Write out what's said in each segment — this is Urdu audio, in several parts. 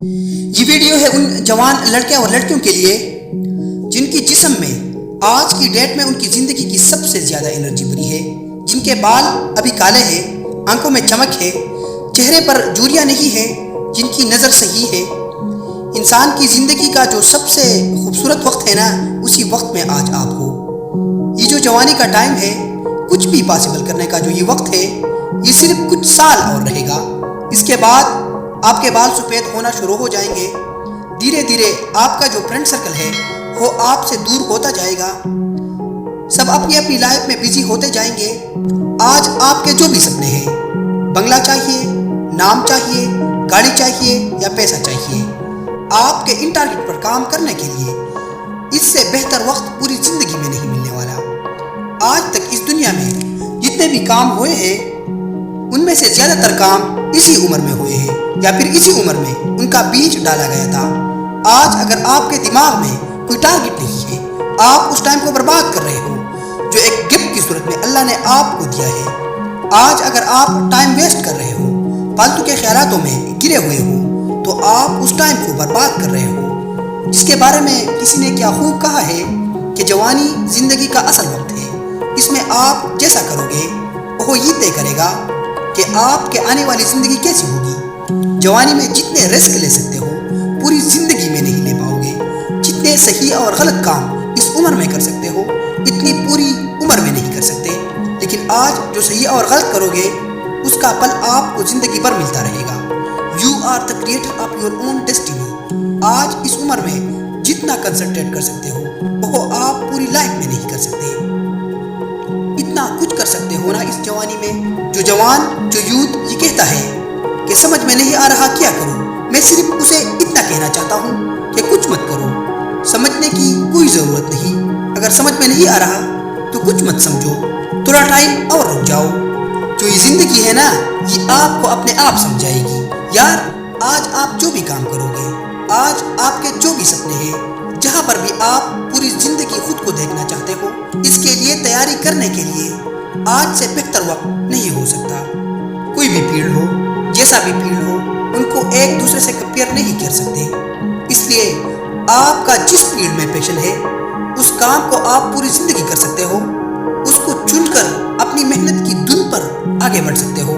یہ ویڈیو ہے ان جوان لڑکے اور لڑکیوں کے لیے جن کی جسم میں آج کی ڈیٹ میں ان کی زندگی کی سب سے زیادہ انرجی بھری ہے، جن کے بال ابھی کالے ہیں، آنکھوں میں چمک ہے، چہرے پر جھریاں نہیں ہے، جن کی نظر صحیح ہے۔ انسان کی زندگی کا جو سب سے خوبصورت وقت ہے نا، اسی وقت میں آج آپ ہو۔ یہ جو جوانی کا ٹائم ہے، کچھ بھی پاسبل کرنے کا جو یہ وقت ہے، یہ صرف کچھ سال اور رہے گا۔ اس کے بعد آپ کے بال سفید ہونا شروع ہو جائیں گے۔ دھیرے دھیرے آپ کا جو فرینڈ سرکل ہے وہ آپ سے دور ہوتا جائے گا۔ سب اپنی اپنی لائف میں بزی ہوتے جائیں گے۔ آج آپ کے جو بھی سپنے ہیں، بنگلہ چاہیے، نام چاہیے، گاڑی چاہیے یا پیسہ چاہیے، آپ کے ان ٹارگٹ پر کام کرنے کے لیے اس سے بہتر وقت پوری زندگی میں نہیں ملنے والا۔ آج تک اس دنیا میں جتنے بھی کام ہوئے ہیں، ان میں سے زیادہ تر کام اسی عمر میں ہوئے ہیں یا پھر اسی عمر میں ان کا بیج ڈالا گیا تھا۔ آج اگر آپ کے دماغ میں کوئی ٹارگٹ نہیں ہے، آپ اس ٹائم کو برباد کر رہے ہو جو ایک گفٹ کی صورت میں اللہ نے آپ کو دیا ہے۔ آج اگر آپ ٹائم ویسٹ کر رہے ہو، فالتو کے خیالاتوں میں گرے ہوئے ہو، تو آپ اس ٹائم کو برباد کر رہے ہو، جس کے بارے میں کسی نے کیا خوب کہا ہے کہ جوانی زندگی کا اصل وقت ہے۔ اس میں آپ جیسا کرو گے وہ یہ طے کرے گا کہ آپ کے آنے والی زندگی کیسی ہوگی۔ جوانی میں جتنے رسک لے سکتے ہو، پوری زندگی میں نہیں لے پاؤ گے۔ جتنے صحیح اور غلط کام اس عمر میں کر سکتے ہو، اتنی پوری عمر میں نہیں کر سکتے۔ لیکن آج جو صحیح اور غلط کرو گے، اس کا پھل آپ کو زندگی بھر ملتا رہے گا۔ You are the creator of your own destiny. آج اس عمر میں جتنا کنسنٹریٹ کر سکتے ہو، وہ آپ پوری لائف میں نہیں کر سکتے۔ اتنا کچھ کر سکتے ہو نا اس جوانی میں۔ جو جوان، جو یوتھ یہ کہتا ہے کہ سمجھ میں نہیں آ رہا کیا کروں، میں صرف اسے اتنا کہنا چاہتا ہوں کہ کچھ مت کرو۔ سمجھنے کی کوئی ضرورت نہیں۔ اگر سمجھ میں نہیں آ رہا تو کچھ مت سمجھو، تھوڑا ٹائم اور رک جاؤ۔ جو یہ زندگی ہے نا، یہ آپ کو اپنے آپ سمجھائے گی۔ یار، آج آپ جو بھی کام کرو گے، آج آپ کے جو بھی سپنے ہیں، جہاں پر بھی آپ پوری زندگی خود کو دیکھنا چاہتے ہو، اس کے لیے تیاری کرنے کے لیے آج سے بہتر وقت نہیں ہو سکتا۔ کوئی بھی فیلڈ ہو، جیسا بھی فیلڈ ہو، ان کو ایک دوسرے سے کمپیئر نہیں کر سکتے۔ اس لیے آپ کا جس فیلڈ میں پیشن ہے، اس کام کو آپ پوری زندگی کر سکتے ہو۔ اس کو چن کر اپنی محنت کی دھن پر آگے بڑھ سکتے ہو،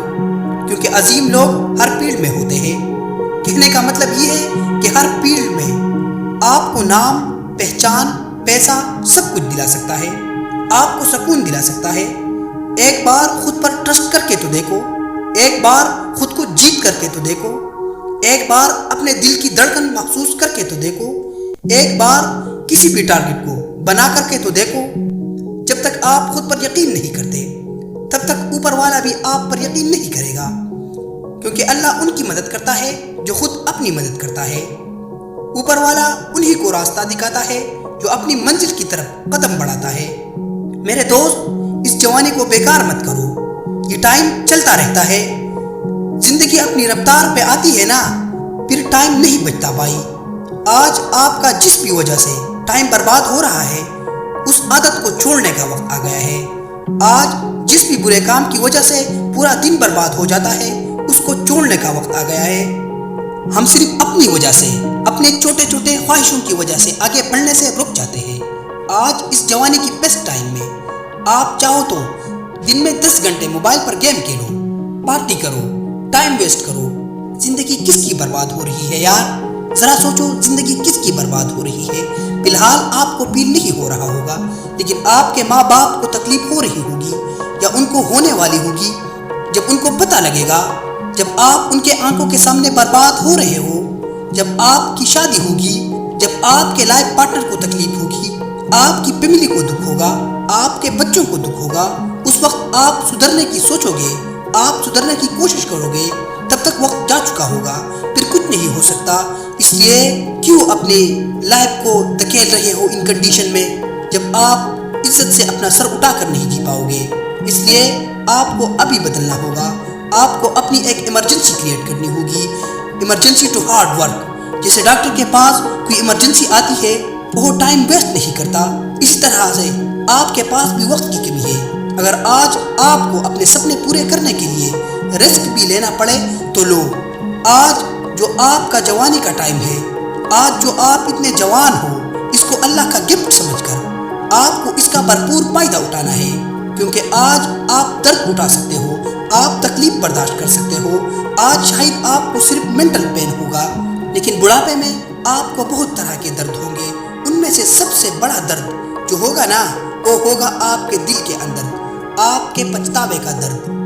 کیونکہ عظیم لوگ ہر فیلڈ میں ہوتے ہیں۔ کہنے کا مطلب یہ ہے کہ ہر فیلڈ میں آپ کو نام، پہچان، پیسہ سب کچھ دلا سکتا ہے، آپ کو سکون دلا سکتا ہے۔ ایک بار خود پر ٹرسٹ کر کے تو دیکھو، ایک بار خود کو جیت کر کے تو دیکھو، ایک بار اپنے دل کی دھڑکن محسوس کر کے تو دیکھو، ایک بار کسی بھی ٹارگٹ کو بنا کر کے تو دیکھو۔ جب تک آپ خود پر یقین نہیں کرتے، تب تک اوپر والا بھی آپ پر یقین نہیں کرے گا، کیونکہ اللہ ان کی مدد کرتا ہے جو خود اپنی مدد کرتا ہے۔ اوپر والا انہی کو راستہ دکھاتا ہے جو اپنی منزل کی طرف قدم بڑھاتا ہے۔ میرے دوست، اس جوانی کو بیکار مت کرو، یہ ٹائم چلتا رہتا ہے۔ زندگی اپنی رفتار پہ آتی ہے نا، پھر ٹائم نہیں بچتا بھائی۔ آج آپ کا جس بھی وجہ سے ٹائم برباد ہو رہا ہے، اس عادت کو چھوڑنے کا وقت آ گیا ہے۔ آج جس بھی برے کام کی وجہ سے پورا دن برباد ہو جاتا ہے، اس کو چھوڑنے کا وقت آ گیا ہے۔ ہم صرف اپنی وجہ سے، اپنے چھوٹے چھوٹے خواہشوں کی وجہ سے آگے بڑھنے سے رک جاتے ہیں۔ آج اس جوانی کی بیسٹ ٹائم میں آپ چاہو تو دن میں 10 گھنٹے موبائل پر گیم کھیلو، پارٹی کرو، ٹائم ویسٹ کرو۔ زندگی کس کی برباد ہو رہی ہے یار؟ ذرا سوچو، زندگی کس کی برباد ہو رہی ہے؟ فی الحال آپ کو فیل نہیں ہو رہا ہوگا، لیکن آپ کے ماں باپ کو تکلیف ہو رہی ہوگی یا ان کو ہونے والی ہوگی۔ جب ان کو پتہ لگے گا، جب آپ ان کے آنکھوں کے سامنے برباد ہو رہے ہو، جب آپ کی شادی ہوگی، جب آپ کے لائف پارٹنر کو تکلیف ہوگی، آپ کی فیملی کو دکھ ہوگا، آپ کے بچوں کو دکھ ہوگا، اس وقت آپ سدھرنے کی سوچو گے، آپ سدھرنے کی کوشش کرو گے۔ تب تک وقت جا چکا ہوگا، پھر کچھ نہیں ہو سکتا۔ اس لیے کیوں اپنی لائف کو دھکیل رہے ہو ان کنڈیشن میں، جب آپ عزت سے اپنا سر اٹھا کر نہیں جی پاؤ گے؟ اس لیے آپ کو ابھی بدلنا ہوگا۔ آپ کو اپنی ایک ایمرجنسی کریٹ کرنی ہوگی، ایمرجنسی ٹو ہارڈ ورک۔ جیسے ڈاکٹر کے پاس کوئی ایمرجنسی آتی ہے، وہ ٹائم ویسٹ نہیں کرتا، اسی طرح سے آپ کے پاس بھی وقت کی کمی ہے۔ اگر آج آپ کو اپنے سپنے پورے کرنے کے لیے رسک بھی لینا پڑے تو لو۔ آج جو آپ کا جوانی کا ٹائم ہے، آج جو آپ اتنے جوان ہو، اس کو اللہ کا گفٹ سمجھ کر آپ کو اس کا بھرپور فائدہ اٹھانا ہے، کیونکہ آج آپ درد اٹھا سکتے ہو، آپ تکلیف برداشت کر سکتے ہو۔ آج شاید آپ کو صرف مینٹل پین ہوگا، لیکن بڑھاپے میں آپ کو بہت طرح کے درد ہوں گے۔ ان میں سے سب سے بڑا درد جو ہوگا نا، وہ ہوگا آپ کے دل کے اندر، آپ کے پچھتاوے کا درد۔